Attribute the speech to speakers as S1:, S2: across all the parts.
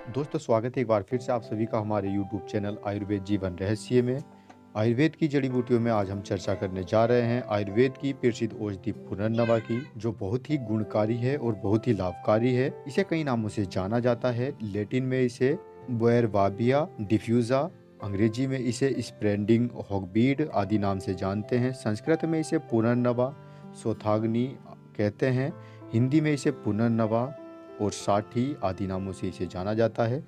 S1: दोस्तों स्वागत है एक बार फिर से आप सभी का हमारे YouTube चैनल आयुर्वेद जीवन रहस्य में। आयुर्वेद की जड़ी बूटियों में आज हम चर्चा करने जा रहे हैं आयुर्वेद की प्रसिद्ध औषधि पुनर्नवा की, जो बहुत ही गुणकारी है और बहुत ही लाभकारी है। इसे कई नामों से जाना जाता है। लैटिन में इसे बोयरवाबिया डिफ्यूजा, अंग्रेजी में इसे स्प्रेंडिंग हॉगबीड आदि नाम से जानते हैं। संस्कृत में इसे पुनर्नवा सोथाग्नि कहते हैं। हिंदी में इसे पुनर्नवा और साठी आदि नामों से इसे जाना जाता है।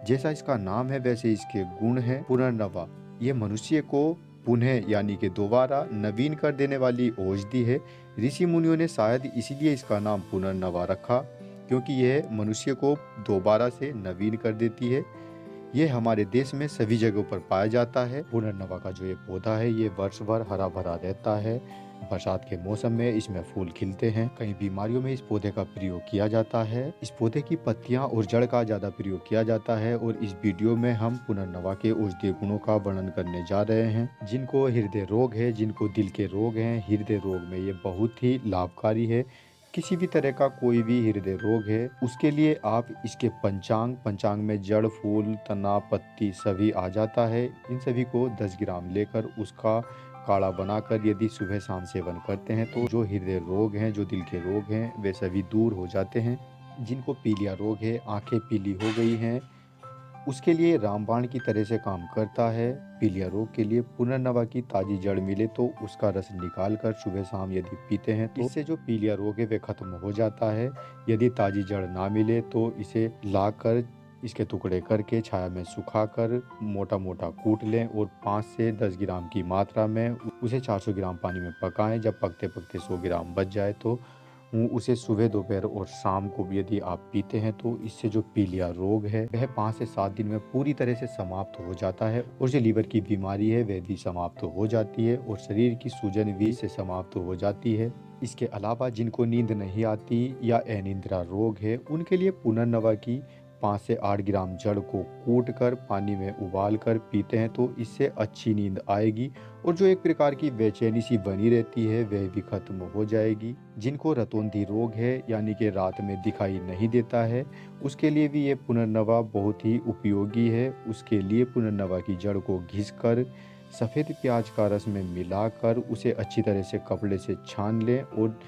S1: जैसा इसका नाम है वैसे इसके गुण हैं। पुनर्नवा ये मनुष्य को पुनः यानी कि दोबारा नवीन कर देने वाली औषधि है। ऋषि मुनियों ने शायद इसीलिए इसका नाम पुनर्नवा रखा, क्योंकि यह मनुष्य को दोबारा से नवीन कर देती है। ये हमारे देश में सभी जगहों पर पाया जाता है। पुनर्नवा का जो ये पौधा है ये वर्ष भर हरा भरा रहता है। बरसात के मौसम में इसमें फूल खिलते हैं। कई बीमारियों में इस पौधे का प्रयोग किया जाता है। इस पौधे की पत्तियां और जड़ का ज्यादा प्रयोग किया जाता है। और इस वीडियो में हम पुनर्नवा के औषधीय गुणों का वर्णन करने जा रहे हैं। जिनको हृदय रोग है, जिनको दिल के रोग हैं, हृदय रोग में ये बहुत ही लाभकारी है। किसी भी तरह का कोई भी हृदय रोग है उसके लिए आप इसके पंचांग में जड़, फूल, तना, पत्ती सभी आ जाता है। इन सभी को 10 ग्राम लेकर उसका काढ़ा बनाकर यदि सुबह शाम सेवन करते हैं तो जो हृदय रोग हैं, जो दिल के रोग हैं, वे सभी दूर हो जाते हैं। जिनको पीलिया रोग है, आंखें पीली हो गई हैं, उसके लिए रामबाण की तरह से काम करता है। पीलिया रोग के लिए पुनर्नवा की ताजी जड़ मिले तो उसका रस निकाल कर सुबह शाम यदि पीते हैं तो इससे जो पीलिया रोग है वह खत्म हो जाता है। यदि ताजी जड़ ना मिले तो इसे लाकर इसके टुकड़े करके छाया में सुखाकर मोटा मोटा कूट लें और 5 से 10 ग्राम की मात्रा में उसे 400 ग्राम पानी में पकाएं। जब पकते पकते 100 ग्राम बच जाए तो उसे सुबह, दोपहर और शाम को भी यदि आप पीते हैं तो इससे जो पीलिया रोग है वह 5 से 7 दिन में पूरी तरह से समाप्त हो जाता है। और जो लीवर की बीमारी है वह भी समाप्त हो जाती है और शरीर की सूजन भी से समाप्त हो जाती है। इसके अलावा जिनको नींद नहीं आती या अनिद्रा रोग है उनके लिए पुनर्नवा की 5 से 8 ग्राम जड़ को कूट कर पानी में उबाल कर पीते हैं तो इससे अच्छी नींद आएगी और जो एक प्रकार की बेचैनी सी बनी रहती है वह भी खत्म हो जाएगी। जिनको रतौंधी रोग है यानी कि रात में दिखाई नहीं देता है उसके लिए भी ये पुनर्नवा बहुत ही उपयोगी है। उसके लिए पुनर्नवा की जड़ को घिसकर सफ़ेद प्याज का रस में मिलाकर उसे अच्छी तरह से कपड़े से छान लें और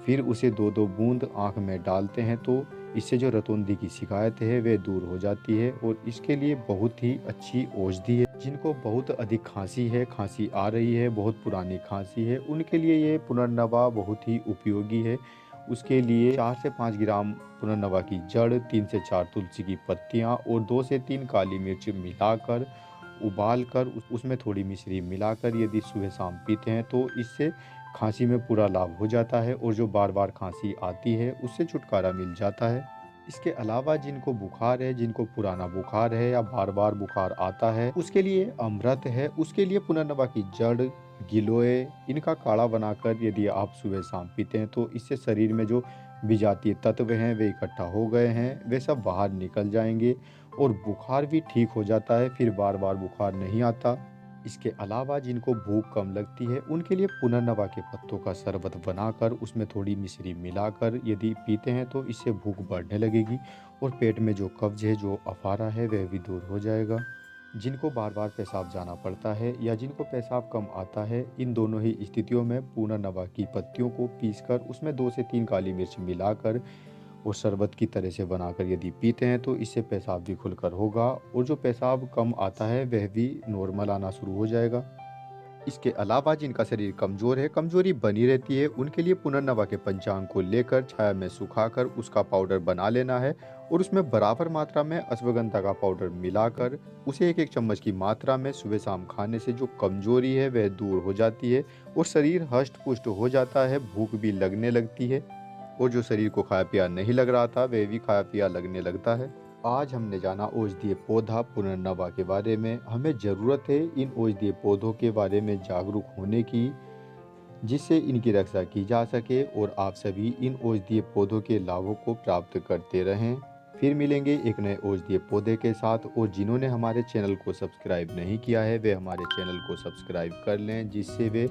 S1: फिर उसे 2-2 बूंद आँख में डालते हैं तो इससे जो रतौंधी की शिकायत है वह दूर हो जाती है और इसके लिए बहुत ही अच्छी औषधि है। जिनको बहुत अधिक खांसी है, खांसी आ रही है, बहुत पुरानी खांसी है, उनके लिए ये पुनर्नवा बहुत ही उपयोगी है। उसके लिए 4 से 5 ग्राम पुनर्नवा की जड़, 3 से 4 तुलसी की पत्तियां और 2 से 3 काली मिर्च मिलाकर उबाल कर उसमें थोड़ी मिश्री मिलाकर यदि सुबह शाम पीते हैं तो इससे खांसी में पूरा लाभ हो जाता है और जो बार बार खांसी आती है उससे छुटकारा मिल जाता है। इसके अलावा जिनको बुखार है, जिनको पुराना बुखार है या बार बार बुखार आता है उसके लिए अमृत है। उसके लिए पुनर्नवा की जड़, गिलोय इनका काढ़ा बनाकर यदि आप सुबह शाम पीते हैं तो इससे शरीर में जो विजातीय तत्व हैं वे इकट्ठा हो गए हैं वे सब बाहर निकल जाएंगे और बुखार भी ठीक हो जाता है, फिर बार बार बुखार नहीं आता। इसके अलावा जिनको भूख कम लगती है उनके लिए पुनर्नवा के पत्तों का शरबत बनाकर उसमें थोड़ी मिश्री मिलाकर यदि पीते हैं तो इससे भूख बढ़ने लगेगी और पेट में जो कब्ज है, जो अफारा है वह भी दूर हो जाएगा। जिनको बार बार पेशाब जाना पड़ता है या जिनको पेशाब कम आता है, इन दोनों ही स्थितियों में पुनर्नवा की पत्तियों को पीसकर उसमें 2 से 3 काली मिर्च मिलाकर और शरबत की तरह से बनाकर यदि पीते हैं तो इससे पेशाब भी खुलकर होगा और जो पेशाब कम आता है वह भी नॉर्मल आना शुरू हो जाएगा। इसके अलावा जिनका शरीर कमजोर है, कमजोरी बनी रहती है, उनके लिए पुनर्नवा के पंचांग को लेकर छाया में सुखाकर उसका पाउडर बना लेना है और उसमें बराबर मात्रा में अश्वगंधा का पाउडर मिलाकर उसे 1-1 चम्मच की मात्रा में सुबह शाम खाने से जो कमजोरी है वह दूर हो जाती है और शरीर हष्ट पुष्ट हो जाता है, भूख भी लगने लगती है और जो शरीर को खाया पिया नहीं लग रहा था वह भी खाया पिया लगने लगता है। आज हमने जाना औषधीय पौधा पुनर्नवा के बारे में। हमें ज़रूरत है इन औषधीय पौधों के बारे में जागरूक होने की, जिससे इनकी रक्षा की जा सके और आप सभी इन औषधीय पौधों के लाभों को प्राप्त करते रहें। फिर मिलेंगे एक नए औषधीय पौधे के साथ और जिन्होंने हमारे चैनल को सब्सक्राइब नहीं किया है वे हमारे चैनल को सब्सक्राइब कर लें, जिससे वे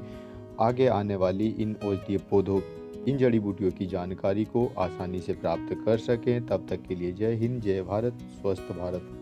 S1: आगे आने वाली इन औषधीय पौधों इन जड़ी बूटियों की जानकारी को आसानी से प्राप्त कर सकें। तब तक के लिए जय हिंद, जय भारत, स्वस्थ भारत।